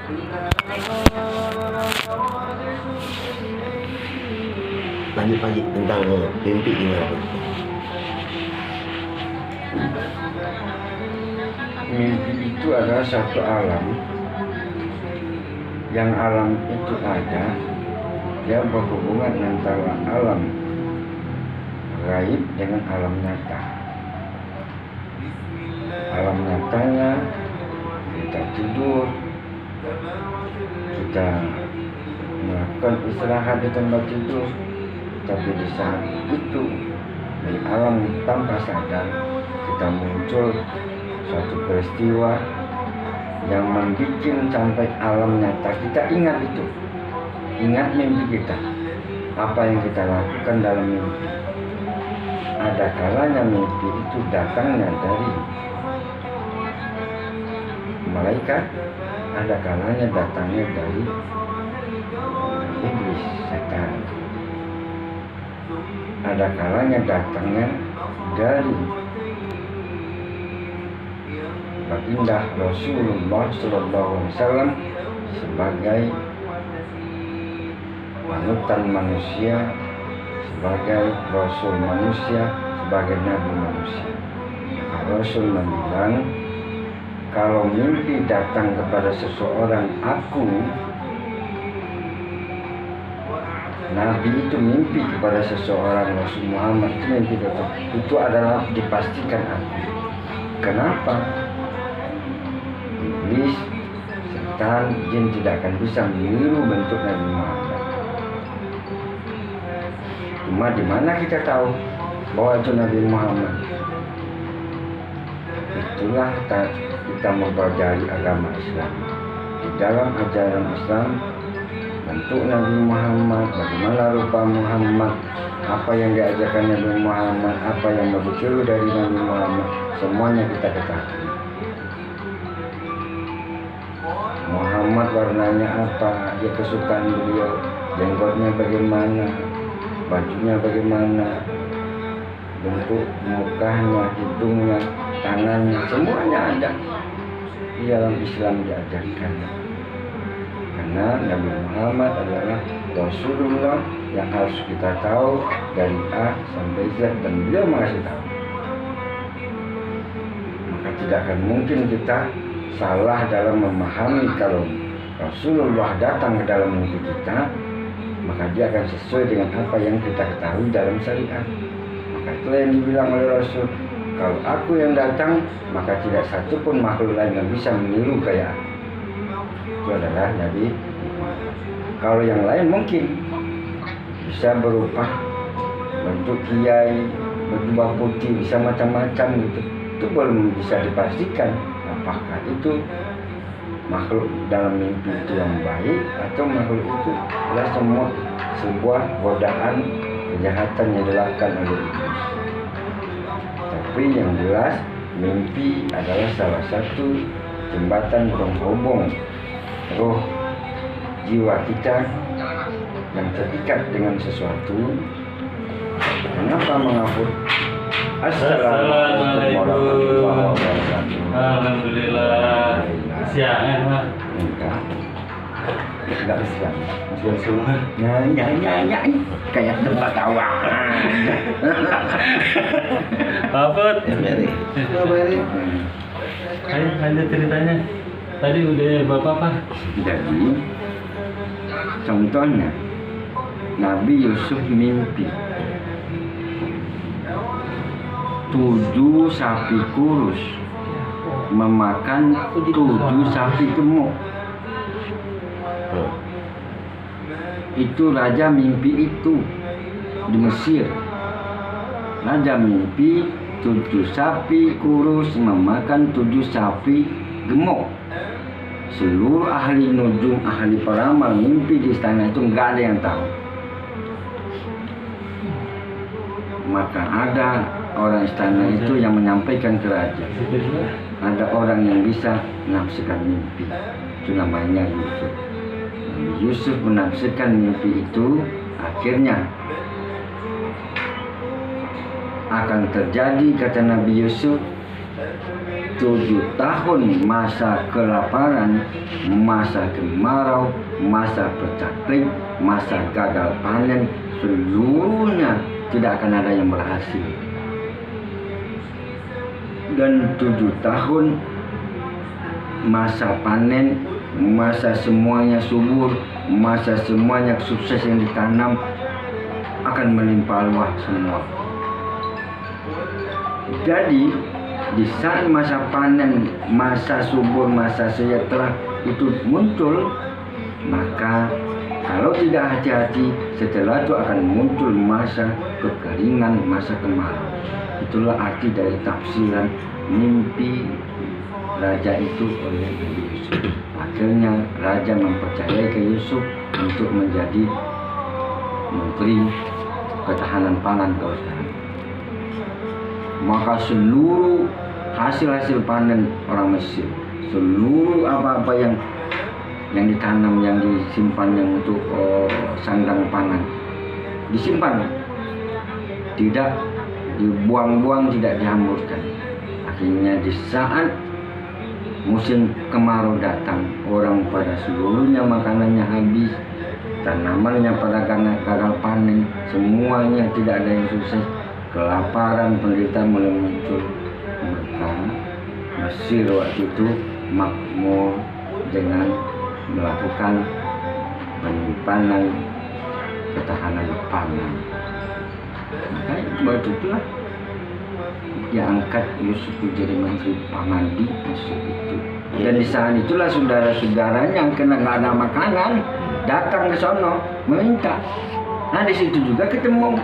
Lanjut lagi tentang mimpi gimana? Mimpi itu adalah satu alam, yang alam itu ada, dia berhubungan antara alam gaib dengan alam nyata. Alam nyatanya kita tidur, kita melakukan istirahat di tempat tidur, tapi di saat itu di alam tanpa sadar kita muncul suatu peristiwa yang membuat sampai alam nyata kita ingat itu, ingat mimpi kita, apa yang kita lakukan dalam mimpi. Ada kalanya mimpi itu datangnya dari malaikat, ada kalanya datangnya dari iblis, setan. Ada kalanya datangnya dari baginda Rasulullah SAW sebagai panutan manusia, sebagai Rasul manusia, sebagai Nabi manusia. Rasul bilang, kalau mimpi datang kepada seseorang aku, Nabi itu mimpi kepada seseorang, Rasul Muhammad itu mimpi datang, itu adalah dipastikan aku. Kenapa? Iblis, setan, jin tidak akan bisa meniru bentuk Nabi Muhammad. Cuma di mana kita tahu bahwa itu Nabi Muhammad? Itulah kita mempelajari agama Islam. Di dalam ajaran Islam, bentuk Nabi Muhammad, bagaimana rupa Muhammad, apa yang diajarkan Nabi Muhammad, apa yang berbicara dari Nabi Muhammad, semuanya kita ketahui. Muhammad warnanya apa, dia kesukaan beliau, jenggotnya bagaimana, bajunya bagaimana, bentuk mukanya, hidungnya, tangannya, semuanya ada di dalam Islam diajarkan. Karena Nabi Muhammad adalah Rasulullah yang harus kita tahu dari A sampai Z, dan beliau mengasih tahu. Maka tidak akan mungkin kita salah dalam memahami kalau Rasulullah datang ke dalam mimpi kita, maka dia akan sesuai dengan apa yang kita ketahui dalam syariat. Maka itulah yang dibilang oleh Rasul, kalau aku yang datang, maka tidak satu pun makhluk lain yang bisa meniru kayak aku. Itu adalah Nabi Muhammad. Kalau yang lain mungkin bisa berupa bentuk kiai, berjubah putih, bisa macam-macam gitu. Itu belum bisa dipastikan apakah itu makhluk dalam mimpi itu yang baik atau makhluk itu adalah semua sebuah godaan kejahatan yang dilakukan oleh iblis. Tapi yang jelas mimpi adalah salah satu jembatan penghubung roh jiwa kita yang terikat dengan sesuatu. Kenapa menghapus? Assalamualaikum warahmatullahi wabarakatuh. Alhamdulillah. Siang Pak. Enggak siang. Siang semua. Ya. Kayak tempat tawa. Apa? Mary. Ada ceritanya. Tadi udah Bapak Pak. Jadi contohnya Nabi Yusuf mimpi 7 sapi kurus memakan 7 sapi gemuk. Itu raja mimpi itu di Mesir. Raja mimpi 7 sapi kurus memakan 7 sapi gemuk. Seluruh ahli nujum, ahli peramal mimpi di istana itu nggak ada yang tahu. Maka ada orang istana itu yang menyampaikan ke raja. Ada orang yang bisa menafsirkan mimpi. Itu namanya Yusuf. Nabi Yusuf menafsirkan mimpi itu, akhirnya akan terjadi, kata Nabi Yusuf, 7 tahun masa kelaparan, masa kemarau, masa pecaklik, masa gagal panen, seluruhnya tidak akan ada yang berhasil. Dan 7 tahun masa panen, masa semuanya subur, masa semuanya sukses yang ditanam akan melimpah ruah semua. Jadi di saat masa panen, masa subur, masa sejahtera itu muncul, maka kalau tidak hati-hati, setelah itu akan muncul masa kekeringan, masa kemarau. Itulah arti dari tafsiran mimpi raja itu oleh Nabi Yusuf. Akhirnya raja mempercayai ke Yusuf untuk menjadi menteri ketahanan pangan kalau sekarang. Maka seluruh hasil panen orang Mesir, seluruh apa-apa yang ditanam, yang disimpan, yang untuk sandang pangan, disimpan, tidak dibuang-buang, tidak dihamburkan. Akhirnya di saat musim kemarau datang, orang pada seluruhnya makanannya habis, tanamannya pada gagal panen, semuanya tidak ada yang sukses, kelaparan, penderitaan mulai muncul. Maka Mesir waktu itu makmur dengan melakukan penyimpanan ketahanan pangan. Maka waktu itulah diangkat Yusuf jadi menteri pangan di Mesir itu. Dan di saat itulah saudara-saudaranya yang kena nggak ada makanan datang ke sono meminta. Nah di situ juga ketemu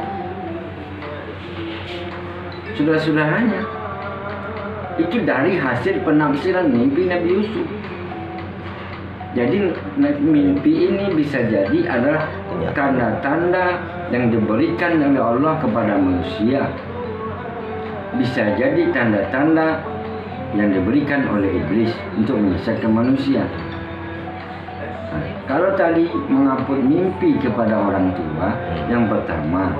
saudara-saudaranya. Itu dari hasil penafsiran mimpi Nabi Yusuf. Jadi mimpi ini bisa jadi adalah tanda-tanda yang diberikan oleh Allah kepada manusia. Bisa jadi tanda-tanda yang diberikan oleh iblis untuk menyesatkan manusia. Nah, kalau tadi mengupload mimpi kepada orang tua, yang pertama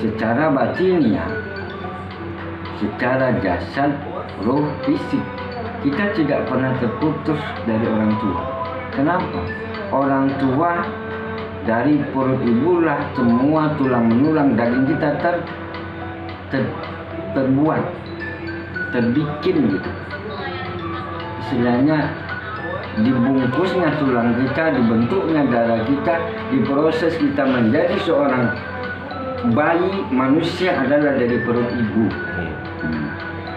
secara batiniah, secara jasad, roh, fisik, kita tidak pernah terputus dari orang tua. Kenapa? Orang tua dari perut ibulah semua tulang menulang daging kita terbuat, terbikin gitu. Istilahnya dibungkusnya tulang kita, dibentuknya darah kita, diproses kita menjadi seorang bayi manusia adalah dari perut ibu.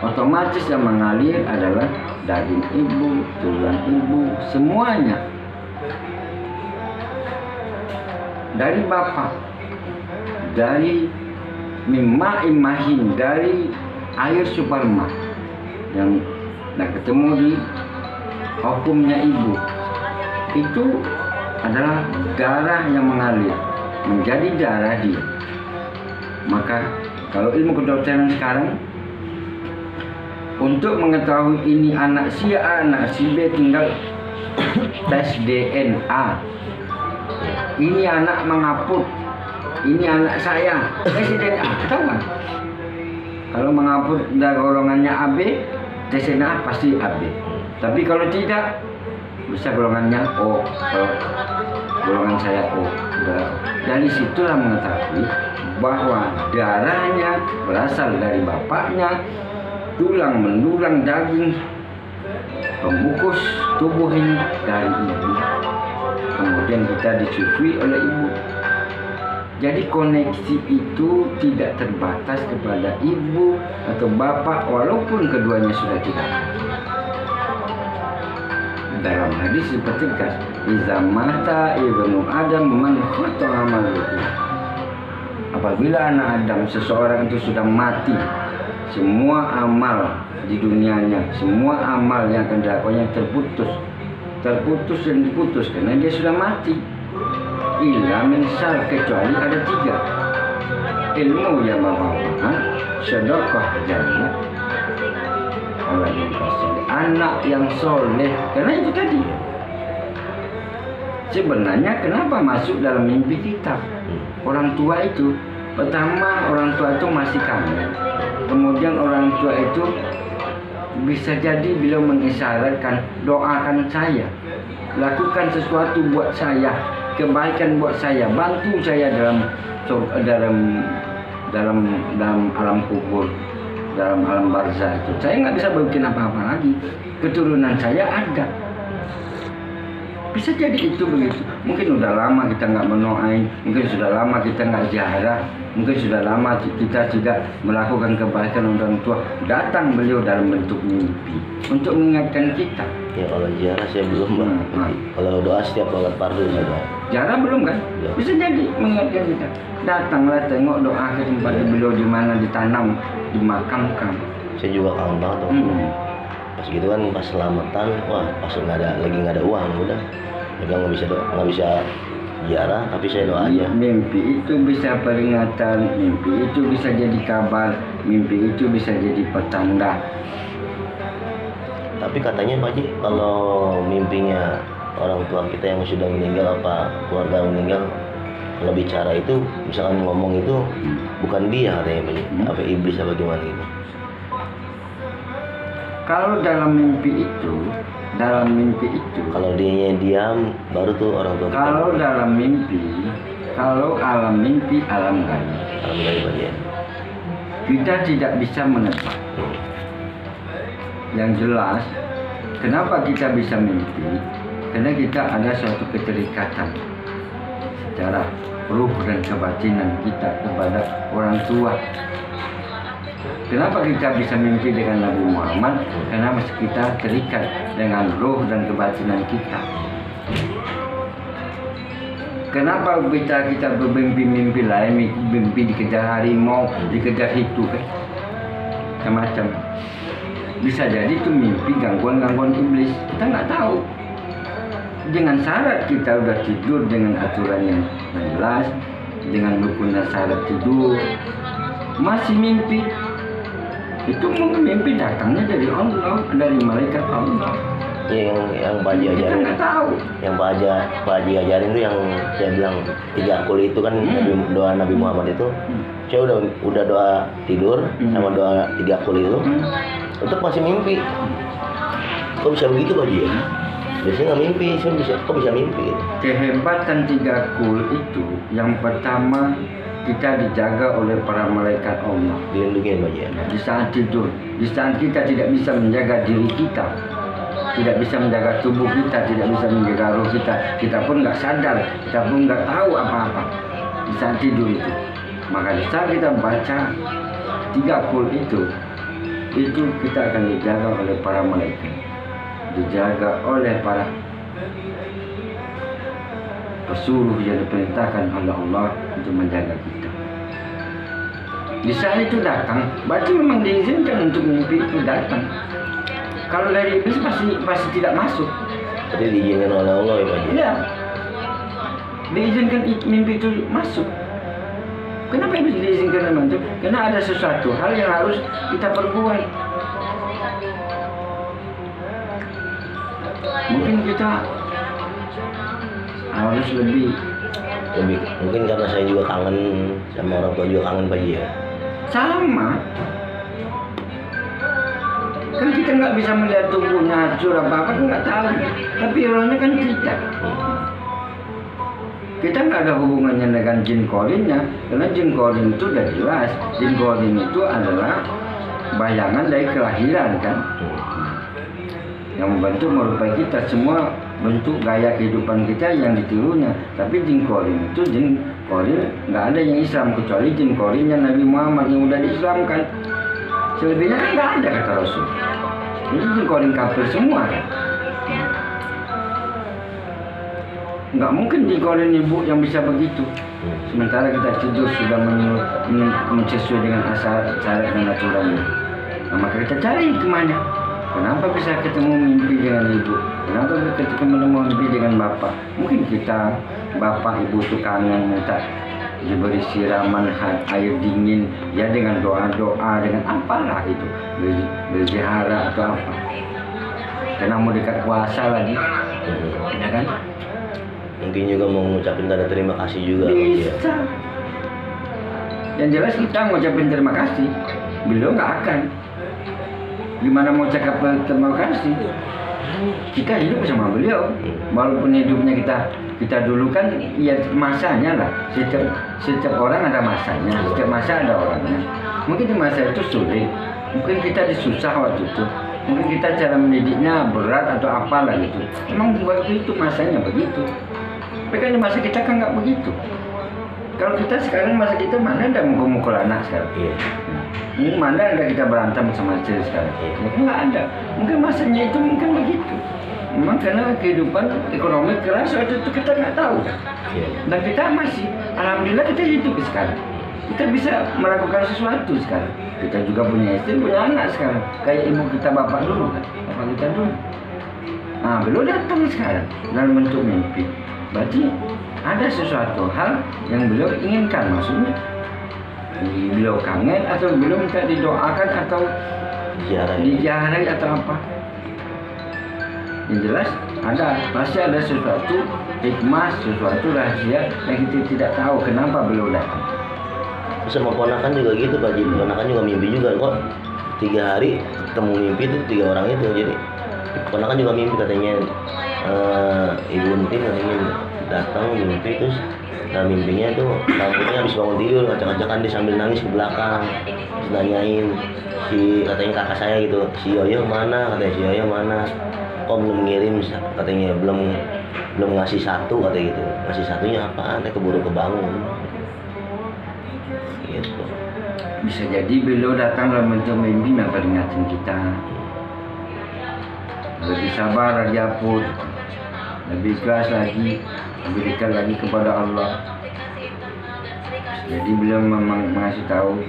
Otomatis yang mengalir adalah daging ibu, tulang ibu, semuanya. Dari bapak, dari mimma imahin, dari air sperma yang ketemu di hukumnya ibu, itu adalah darah yang mengalir menjadi darah dia. Maka kalau ilmu kedokteran sekarang, untuk mengetahui ini anak si A, anak si B, tinggal tes DNA. Ini anak mengaput, ini anak saya, tes DNA, ketahuan. Kalau mengaput dari golongannya AB, tes DNA pasti AB. Tapi kalau tidak, bisa golongannya O. Kalau golongan saya O. Dari situlah mengetahui bahwa darahnya berasal dari bapaknya, tulang mendulang daging pembungkus tubuh ini dari ibu. Kemudian kita disusui oleh ibu. Jadi koneksi itu tidak terbatas kepada ibu atau bapak walaupun keduanya sudah tidak. Dalam hadis dipertegas, iza mata ibnu Adam man khata amaluhu. Apabila anak Adam, seseorang itu sudah mati, semua amal di dunianya, semua amal yang akan dilakukannya terputus dan diputus karena dia sudah mati. Illa mensal, kecuali ada 3: ilmu yang bermanfaat, sedekah jariah, anak yang soleh. Karena itu tadi sebenarnya kenapa masuk dalam mimpi kita orang tua itu. Pertama, orang tua itu masih kami. Kemudian orang tua itu bisa jadi beliau mengisyaratkan, doakan saya, lakukan sesuatu buat saya, kebaikan buat saya, bantu saya dalam alam kubur, dalam alam barzah itu. Saya nggak bisa bikin apa-apa lagi. Keturunan saya ada. Bisa jadi itu begitu. Mungkin sudah lama kita nggak menoain, mungkin sudah lama kita nggak ziarah, mungkin sudah lama kita tidak melakukan kebaikan orang tua. Datang beliau dalam bentuk mimpi untuk mengingatkan kita. Ya kalau ziarah saya belum Pak. Kalau doa setiap sholat fardu saya Pak. Ziarah belum kan? Belum. Bisa jadi mengingatkan kita. Datanglah tengok doa ke tempat beliau di mana ditanam, dimakamkan. Saya juga kangen banget tuh. Pas gitu kan pas selamatan, wah pas lagi nggak ada uang udah nggak bisa ziarah, tapi saya doa aja. Mimpi itu bisa peringatan, mimpi itu bisa jadi kabar, mimpi itu bisa jadi petanda. Tapi katanya Pak Haji, kalau mimpinya orang tua kita yang sudah meninggal apa keluarga meninggal, kalau bicara itu misalkan ngomong itu bukan dia katanya Pak Haji, apa iblis apa gimana gitu. Kalau dalam mimpi itu, kalau dianya diam baru tuh orang tua kita. Kalau dalam mimpi, kalau alam mimpi, alam gaib. Alam gaib aja. Kita tidak bisa menebak. Yang jelas, kenapa kita bisa mimpi? Karena kita ada suatu keterikatan secara ruh dan kebatinan kita kepada orang tua. Kenapa kita bisa mimpi dengan Nabi Muhammad? Karena kita terikat dengan ruh dan kebatinan kita. Kenapa kita bermimpi-mimpi lain, mimpi dikejar harimau, dikejar itu kan? Macam-macam. Bisa jadi itu mimpi gangguan-gangguan iblis. Kita nggak tahu. Dengan syarat kita udah tidur dengan aturan yang jelas, dengan rukun dan syarat tidur, masih mimpi. Itu mimpi datangnya dari Allah, dari malaikat Allah. Ya, yang Pak Haji ajarin. Kita nggak tahu. Yang Pak Haji ajarin itu yang saya bilang 3 kul itu kan doa Nabi Muhammad itu. Saya udah doa tidur sama doa 3 kul itu. Untuk masih mimpi. Kok bisa begitu Pak Haji ya? Biasanya nggak mimpi, kok bisa mimpi gitu. Kehebatan 3 kul itu yang pertama, kita dijaga oleh para malaikat Allah. Dilindungi Pak Haji ya? Di saat tidur, di saat kita tidak bisa menjaga diri kita, tidak bisa menjaga tubuh kita, tidak bisa menjaga roh kita pun nggak sadar, kita pun nggak tahu apa-apa di saat tidur itu. Maka di saat kita baca 3 kul itu kita akan dijaga oleh para malaikat, dijaga oleh para pesuruh yang diperintahkan oleh Allah untuk menjaga kita. Di saat itu datang, berarti memang diizinkan untuk mimpi itu datang. Kalau dari iblis pasti tidak masuk. Jadi diizinkan oleh Allah ya Pak Haji? Iya, diizinkan mimpi itu masuk. Kenapa iblis diizinkan memang itu? Karena ada sesuatu hal yang harus kita perbuat. Mungkin kita harus lebih mungkin karena saya juga kangen sama orang tua juga kangen Pak Haji ya. sama. Kan kita nggak bisa melihat tubuhnya hancur apa kan nggak tahu. Tapi orangnya kan tidak. Kita nggak ada hubungannya dengan jin korinnya, karena jin korin itu udah jelas. Jin korin itu adalah bayangan dari kelahiran kan, yang membentuk merupai kita semua bentuk gaya kehidupan kita yang ditirunya. Tapi jin korin itu jin korin nggak ada yang Islam kecuali jin korinnya Nabi Muhammad yang udah diislamkan. Selebihnya kan nggak ada kata Rasul. Ini jin korin kafir semua kan. Nggak mungkin jin korin ibu yang bisa begitu. Sementara kita tidur sudah sesuai dengan syarat dan aturannya. Nah, maka kita cari kemana? Kenapa bisa ketemu mimpi dengan ibu? Kenapa bisa ketemu mimpi dengan bapak? Mungkin kita, bapak ibu itu kangen minta diberi siraman air dingin, ya dengan doa-doa, dengan apalah itu, berziarah atau apa. Karena mau dekat puasa lagi, ya kan? Mungkin juga mau ngucapin tanda terima kasih juga. Bisa. Yang jelas kita ngucapin terima kasih, beliau nggak akan. Gimana mau cakap terima kasih? Kita hidup bersama beliau, walaupun hidupnya kita dulu kan ya masanya lah. Setiap orang ada masanya, setiap masa ada orangnya. Mungkin di masa itu sulit, mungkin kita disusah waktu itu, mungkin kita cara mendidiknya berat atau apalah gitu. Emang waktu itu masanya begitu. Tapi kan di masa kita kan nggak begitu. Kalau kita sekarang masa kita mana ada mukul anak sekarang? Iya. Ini mana ada kita berantem sama istri sekarang? Mungkin nggak ada. Mungkin masanya itu mungkin begitu. Memang karena kehidupan ekonomi keras waktu itu kita nggak tahu. Iya. Dan kita masih, alhamdulillah kita hidup sekarang. Kita bisa melakukan sesuatu sekarang. Kita juga punya istri, punya anak sekarang. Kayak ibu kita bapak dulu kan, bapak kita dulu. Nah, beliau datang sekarang dalam bentuk mimpi. Berarti ada sesuatu hal yang beliau inginkan, maksudnya beliau kangen atau beliau minta didoakan atau diziarahi atau apa. Yang jelas pasti ada sesuatu hikmah, sesuatu rahasia yang kita tidak tahu kenapa beliau datang. Sama ponakan juga gitu Pak Ji, ponakan juga mimpi juga kok 3 hari ketemu mimpi itu 3 orang itu. Jadi ponakan juga mimpi katanya Ibu Entin katanya datang mimpi terus, nah mimpinya itu rambutnya habis bangun tidur ngacak-ngacakan dia sambil nangis ke belakang, terus nanyain katanya kakak saya gitu, si Yoyo mana, katanya si Yoyo mana, kok belum ngirim, katanya belum ngasih satu, katanya gitu, ngasih satunya apaan, keburu kebangun gitu. Bisa jadi beliau datang dalam bentuk mimpi memperingatkan kita lebih sabar, lagi aput, lebih ikhlas lagi, lebih dekat lagi kepada Allah. Jadi beliau memang mengasih tahu,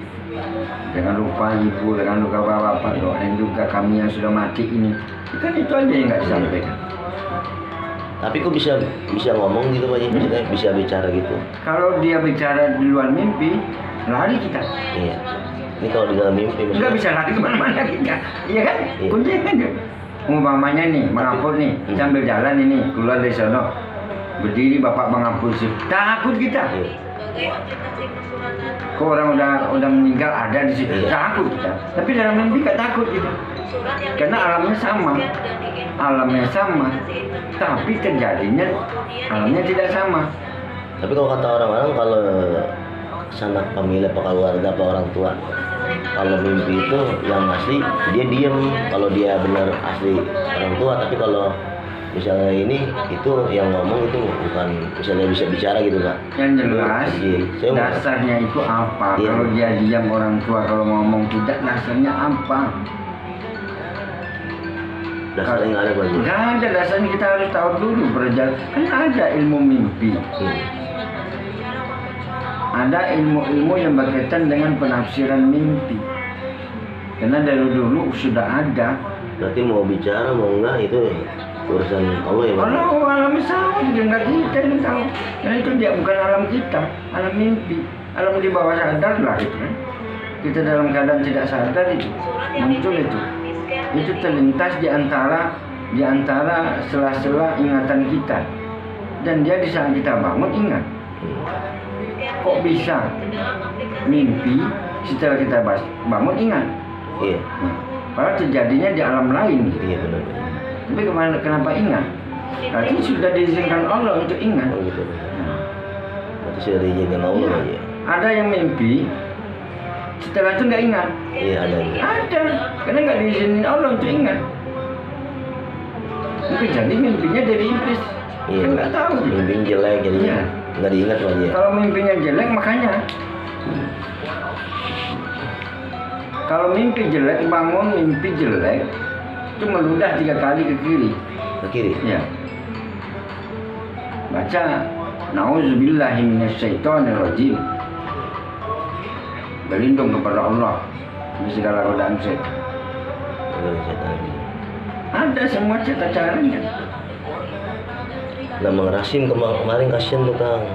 jangan lupa ibu, jangan lupa bapak, doain juga kami yang sudah mati ini. Kan itu aja yang nggak disampaikan. Tapi kok bisa ngomong gitu Pak Ji, maksudnya bisa bicara gitu? Kalau dia bicara di luar mimpi, lari kita. Iya. Ini kalau di dalam mimpi Nggak bisa lari kemana-mana kita, iya kan? Iya. Kuncinya kan. Umpamanya nih, mengampun nih, sambil jalan ini keluar dari sana, berdiri bapak mengampun sih, takut kita. Iya. Kok orang udah meninggal ada di situ, Iya. takut kita. Tapi dalam mimpi nggak takut kita, karena alamnya sama, tapi terjadinya alamnya tidak sama. Tapi kalau kata orang-orang, kalau sanak pemilik apa keluarga apa orang tua, kalau mimpi itu yang asli dia diem, kalau dia benar asli orang tua. Tapi kalau misalnya ini itu yang ngomong itu bukan misalnya bisa bicara gitu Pak. Yang jelas Iya, dasarnya itu apa? Iya. Kalau dia diam orang tua, kalau ngomong tidak, dasarnya apa? Dasarnya nggak ada Pak Ji. Nggak ada dasarnya, kita harus tahu dulu berjalan. Kan ada ilmu mimpi, ada ilmu-ilmu yang berkaitan dengan penafsiran mimpi. Karena dari dulu sudah ada. Berarti mau bicara mau enggak itu urusan Allah ya Pak. Kalau alam sama juga nggak kita yang tahu. Dan itu dia bukan alam kita, alam mimpi, alam di bawah sadar lah itu kan. Kita dalam keadaan tidak sadar itu muncul itu terlintas di antara sela-sela ingatan kita. Dan dia di saat kita bangun ingat. Kok bisa mimpi setelah kita bangun ingat? Iya. Padahal terjadinya di alam lain. Iya benar. Tapi kenapa ingat? Berarti sudah diizinkan Allah untuk ingat. Oh gitu. Berarti sudah diizinkan Allah ya. Ada yang mimpi setelah itu nggak ingat. Iya ada. Ada, karena nggak diizinin Allah untuk ingat. Mungkin jadi mimpinya dari iblis. Iya. Kan nggak tahu. Mimpi jelek jadi Iya. nggak diingat Pak Ji. Kalau mimpinya jelek makanya. Kalau mimpi jelek, bangun mimpi jelek, itu meludah 3 kali ke kiri. Ke kiri. Ya. Baca Nauzubillahi minasyaitonirrajim. Berlindung kepada Allah dari segala godaan setan. Dari setan. Ada semua cara caranya. Nah Mang Rasim kemarin kasihan tuh Kang,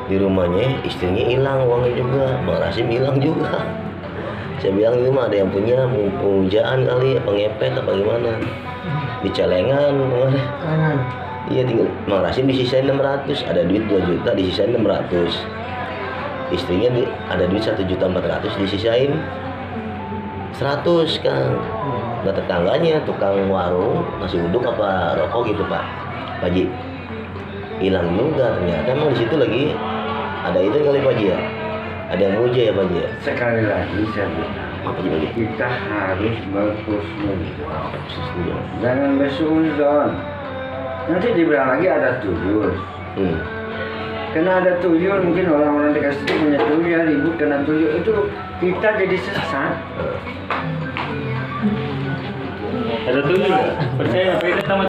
di rumahnya istrinya hilang uangnya juga, Mang Rasim hilang juga. Saya bilang itu mah ada yang punya pemujaan kali, apa ngepet apa gimana, di celengan kemarin. Iya tinggal Mang Rasim disisain 600, ada duit 2 juta disisain 600. Istrinya ada duit 1.400.000 disisain 100 Kang. nggak tetangganya, tukang warung nasi uduk apa rokok gitu Pak Haji. Hilang juga ternyata, emang di situ lagi ada itu kali Pak Haji ya, ada yang muja ya Pak Haji ya. Sekali lagi saya bilang, Apa Haji Haji? kita harus berhusnuzon, jangan bersuuzon. Nanti dibilang lagi ada tuyul. Karena ada tuyul, mungkin orang-orang dikasih itu punya tuyul ya, ribut kena tuyul, itu kita jadi sesat. Ada tuyul ya? Percaya beda sama